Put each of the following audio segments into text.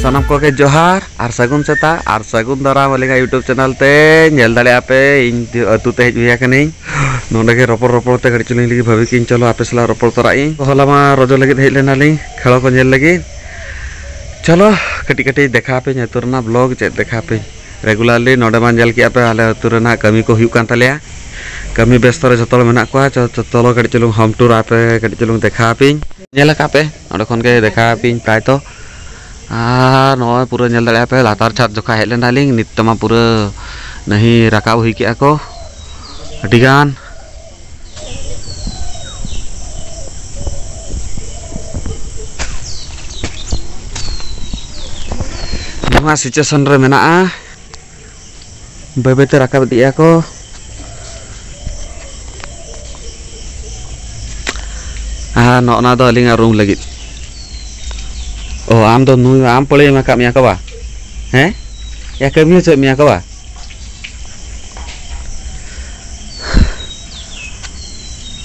सानम को के जोहार और सगुन सेता और सगुन दाराम अलिंगा यूट्यूब चैनल ते नेल दाड़े आपे इन अतु ते हज कनी नोंडे के रोपड़ रोपड़ ते घड़ी चुलिंग लगी भाभी किन चलो आपे सला रोपड़ तोरा इन होला मा रोजो लगी हेज लेना लिंग खेलो को नेल लगी चलो कटी कटी देखा पे नेतुरना ब्लॉग चे देखा पे रेगुलरली नोंडे मा नेल की आपे आले अतुरना कमी को हुयु कान तलेया कमी व्यस्त रे जतल मेना को चलो कटी चलुंग होम टूर आपे कटी चलुंग देखा पे नेल का पे नोंडे खन के देखा पे प्राय तो नॉय पूरा नेल दाड़े पे लातार छात जोखा हेज लेना लिंग नितमा पूरा नहीं राकाब हुई के को अडिगान नवा सिचुएशन रे मेना बेबेते राकाब दिया को नोना दो अलिंगा रूम लगी ओ आम दो नु आम पड़े मा कामिया को बा हैं या कमी च मिया को बा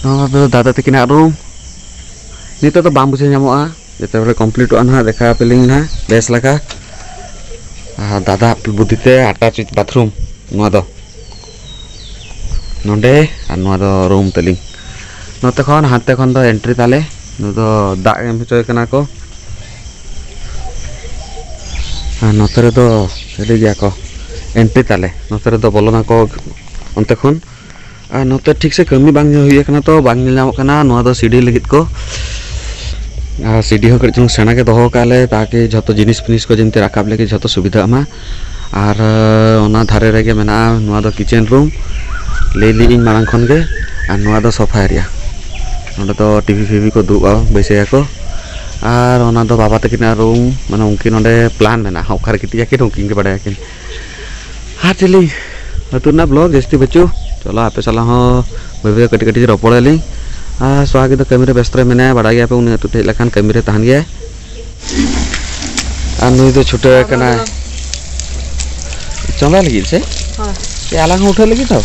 नो दो दादा तकिना रूम नितो तो बाम बुझे नामोआ जते बरे कंप्लीट ना देखा पेलिंग ना बेस लगा दादा बुद्धिते अटैच बाथरूम नो दो नोंडे आ नो दो रूम तलिंग नोते खन हाते खन दो एंट्री ताले नो दो दा एम चोय कना को नोतरे दो हेली गया को एंट्री ताले नोतरे दो बोलना को अंते खन नोते ठीक से कमी बांग हुई कना तो बांग नाम कना नो दो सीढ़ी लगित को सीढ़ी हो कड़ी सेना के दोहो काले ताकि जतो जिनिस फिनिस को जमते राकाब लेके जतो सुविधा मा और ओना धारे रेगे मेना नो दो किचन रूम ले ली मांग खन के और नो दो सोफा एरिया नोडे तो टीवी फीवी को दुआ बैसे को और ओना दो बाबा तकिना रूम माने उनकी नोडे प्लान मेना हखार कितिया के उनकी के बड़ाया किन हां चली अतुना ब्लॉग जस्ती बच्चू चलो आपे चला हो बेबे कटी कटी रोपड़े ली स्वागत तो कमी रे व्यस्त रे मेना बड़ा गया पे उन अतु ते लखान कमी रे तहन गया आ नुई तो छुटे कना चंदा लगी से हां ये आलांग उठे लगी तो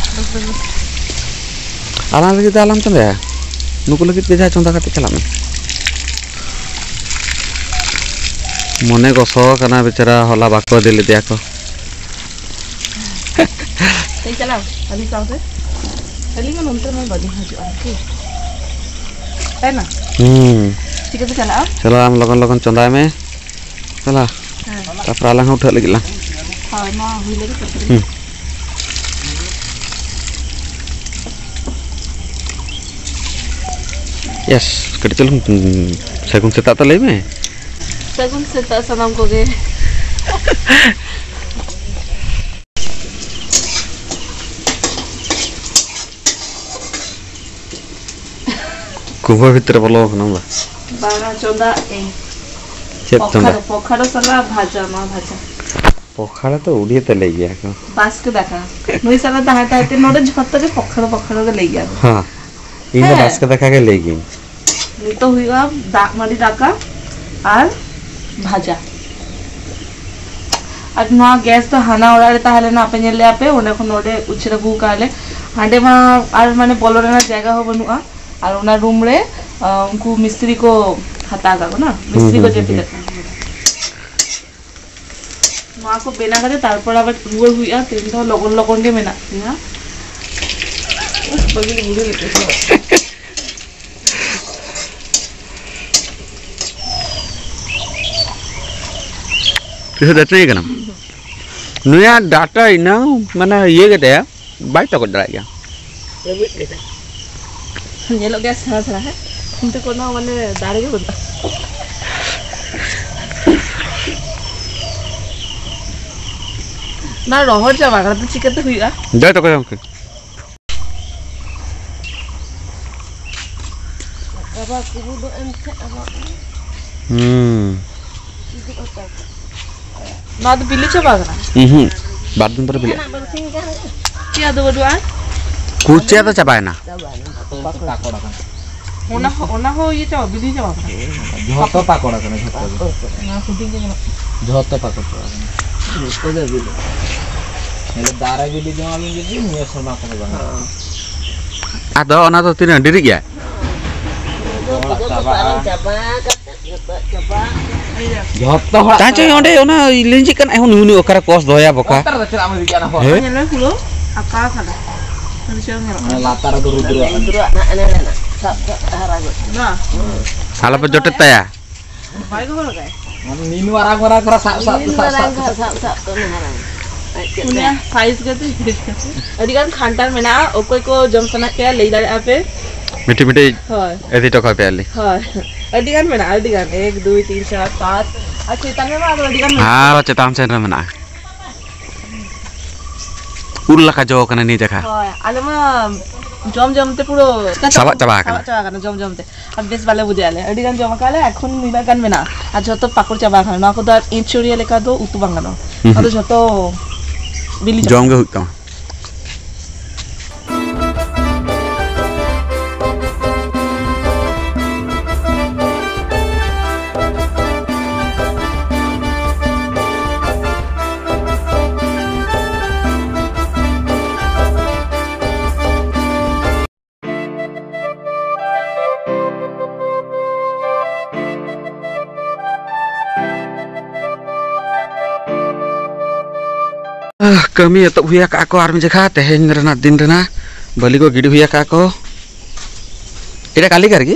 आलांग लगी तो आलांग चंदा नुको लगी बेजा चंदा काटे चला में मने को सो कना बेचारा होला बाको दिले दिया को सही चला अभी काम से चली में नंतर में बदी हो आके है ना ठीक है तो चलो हम लगन लगन चंदा में चला तापर आलांग उठे लगिला हां मां हुई लगी यस कटी चलूं सगुन सेता तो ले में सगुन सेता सनम को गे कुबा भीतर बोलो नंगा बागा चंदा ए चेप चंदा पोखरो सला भाजा मा भाजा पोखरा तो उड़िए त ले गया को पास के देखा नई सला दाहाटा हते नोडे झत्त के पोखरो के ले गया हां इन बास के देखा के ले गई नी तो हुआ दाग मारी दाका और भाजा और ना गैस तो हाना ओड़ा रे ताहले ना आपे नेले आपे ओने खन ओडे उछरे बु काले हांडे मा और माने बोलो रे ना जगह हो बनुआ और ओना रूम रे उनको मिस्त्री को हता गा ना मिस्त्री को जेपी देखा मा को बेना करे तारपर आबे रुए हुइया तीन तो लगन लगन के मेना ना उस बगल बुढ़े लेते किसे देते हैं क्या नुया डाटा इना माने ये कहते हैं बाइट तो कर रहा है ये लोग गैस थोड़ा है उनसे को ना माने दाढ़ी के बता ना रोहर जावा कर तो चिकन तो हुईगा दे तो कर अब कुबु दो एंटे अब ना तो बिल्ली चबा करा बाद दिन पर बिल्ली क्या दो बडुआ कुचिया तो चबाए ना ओना हो ये चबा बिल्ली चबा करा झोतो पाकोड़ा कने झोतो ना खुदी के झोतो पाकोड़ा उसको दे बिल्ली hele दारा बिल्ली जमा बिल्ली निया समा को बना ada ona to tin diri ya coba joto hak ता चाहिँ onde ona linji kan ehon uni okara kos doya boka latar dah ceramah di anak He? Nyala pulo akal kada. Nanti siang nyala. latar dulu Nah, hala pe jotet ta ya baik kok kayak. ninu orang kera sak Punya size gitu. Adi kan khantar mena okoi ko jam sana kaya lei dare ape. मिठी मिठी Hoy. एदी टका पेली Hoy. Adi kan mena adi kan 1 2 3 4 5. Acha tangga ma adi kan. हाँ चेताम से रमना उल्ला का जो कना नहीं देखा Hoy. Ala ma jom te puro Sabak cabak kan? Sabak kan jom te. Ab bes bale buje ale. Adi kan jom kale ekhon nila kan mena. Ar joto pakur cabak kan. Na ko dar inchuri leka do utu bangano. Ado joto bili germ के हुक्का kami atau huya ka ako armi jaka teheng rena din rena bali ko gidi huya ka ako ida kali kar ki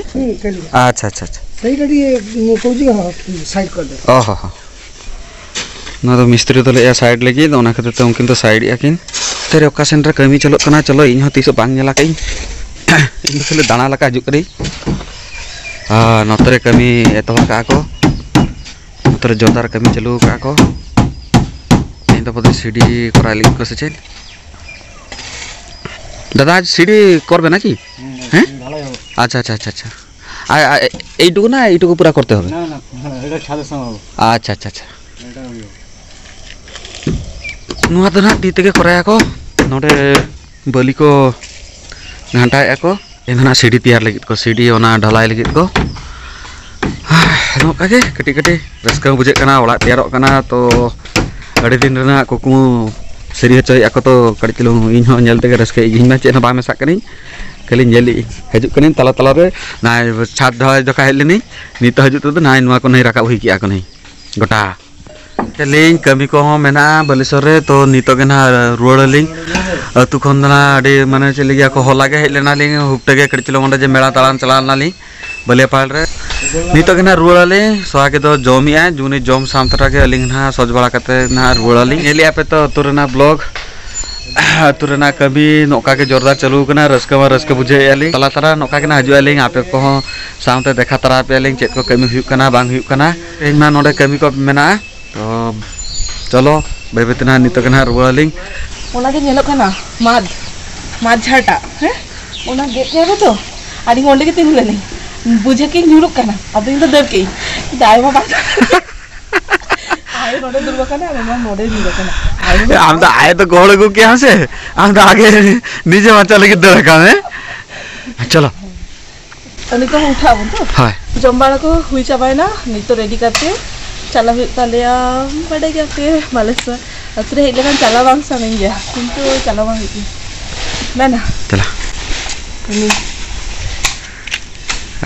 अच्छा अच्छा अच्छा सही गाड़ी Cozi side कर दे ओहो हो ना तो मिस्त्री तो ले साइड लगी तो ना खातिर तो उनकिन तो साइड याकिन तेरे ओका सेंटर कमी चलो कना चलो इन तीस बांग नेला कई इन तो दाना लका हजु करी नतरे कमी एतो का को नतरे जोतार कमी चलो का को इन तो पदे सीडी कराली को से चल दादा आज सीडी करबे ना की हैं अच्छा अच्छा अच्छा अच्छा এইটুকু না এইটুকু পুরা করতে হবে না না এটা ছাদের সঙ্গে আচ্ছা আচ্ছা আচ্ছা নুয়া তো না টি থেকে করায় ako নডে বলি ko ঘাটায় ako এনা সিডি তৈয়ার লাগি ko সিডি ওনা ঢালাই লাগি ko ᱱᱚᱠᱟ ᱜᱮ ᱠᱟᱹᱴᱤᱡ ᱠᱟᱹᱴᱤᱡ ᱨᱟᱹᱥᱠᱟᱹ ᱵᱩᱡᱷᱟᱹᱜ ᱠᱟᱱᱟ ᱚᱲᱟᱜ ᱛᱮᱭᱟᱨᱚᱜ ᱠᱟᱱᱟ ᱛᱚ ᱟᱹᱰᱤ ᱫᱤᱱ ᱨᱮᱱᱟᱜ ᱠᱩᱠᱢᱩ ᱥᱟᱹᱨᱤ ᱦᱚᱪᱚᱭᱮᱫ ᱟᱠᱚ ᱛᱚ ᱠᱟᱹᱴᱤᱡ ᱪᱩᱞᱩᱝ ᱤᱧ ᱦᱚᱸ ᱧᱮᱞ ᱛᱮᱜᱮ ᱨᱟᱹᱥᱠᱟᱹ ᱤᱧ ᱢᱟ ᱪᱮᱫ ᱦᱚᱸ ᱵᱟᱝ ᱢᱮᱥᱟᱜ ᱠᱟᱹᱱᱟᱹᱧ खाली नेली हजू कनी तला तला रे ना छात ढाई जका हेलनी नित हजू तो ना नवा को नहीं राका हुई किया को नहीं गोटा चलिंग कमी को हो मेना बलेश्वर रे तो नितो के ना रुवाड़लिंग अतु खन ना अडी माने चली गया को होला के हेलना लिंग हुपटे के कड़चलो मंडे जे मेला तालान चलाना लिंग बले पाल रे नितो के ना रुवाड़लिंग सोआ के तो जमी आ जुनी जम सामतरा के लिंग ना सज बड़ा कते ना रुवाड़लिंग एलिया पे तो तुरना ब्लॉग तुरना कभी नौका के जोरदार चलू कना रस्का बुझे आलिंग तला तरा नौका के ना हजू आलिंग आपे को सामते देखा तरा पे आलिंग चेत को कमी हुयु कना बांग हुयु कना इन मा नोडे कमी को मेना तो चलो बेबेतना नितो कना रुवालिंग ओना के नेलो कना माद झाटा हे ओना गेट के तो आदि ओंडे के तिंगले नहीं बुझे के न्यूरुक कना अब इन तो दर के दाई मा बात आए नोडे दुर्गा कना ना नोडे न्यूरुक कना हम तो आए तो गोड़ को क्या से हम तो आगे नीचे बच्चा लेके दे रखा है चलो अनि को उठा तो हाय जम्बाड़ा को हुई चाबाय ना नी तो रेडी करते चला तालिया बड़े जाते मालेश्वर अतरे हेले चला बांग सामेंगे किंतु चला बांग ना ना चला अनि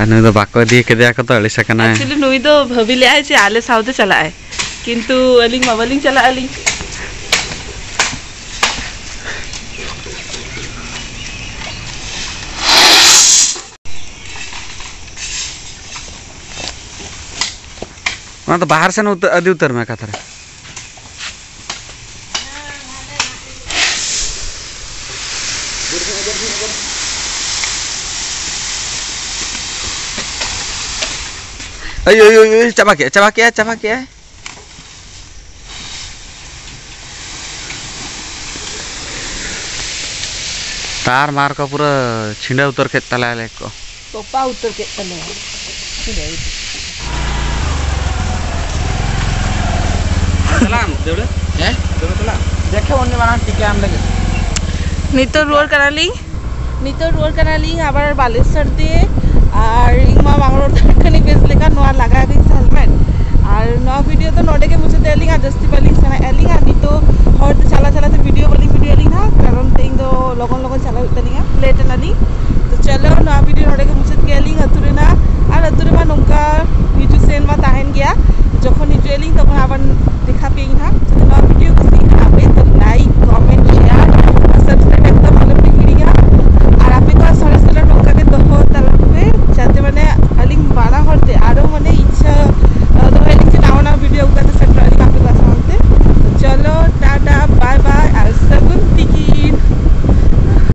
अनु तो बाको दी के दिया को तो अलिसा कना है एक्चुअली नुई तो भबिले आए छे आले साउथे चला आए किंतु अलिंग मावलिंग चला अलिंग तो बाहर से अदी उतर में कथर अयो चबा के तार मार को पूरा छिंडा उतर के तला ले को टोपा उतर के तले चलाम देवड़े हैं चला देखे ओन्ने माना टिके आम लगे नितो रोड कराली आबार बालेश्वर दिए और इमा बांगलोर तकनी बेस लेका नोआ लगा गई हेलमेट और नोआ वीडियो तो नोडे के मुझे देलिंग आ जस्ती बलिंग सना एलिंग आ नितो हर चला ते वीडियो एलिंग ना कारण तेंग दो लोगन चला तलिंग लेट नाली तो चलो नोआ वीडियो नोडे के मुझे केलिंग अतुरे ना और अतुरे मा नोंका यूट्यूब सेन मा ताहेन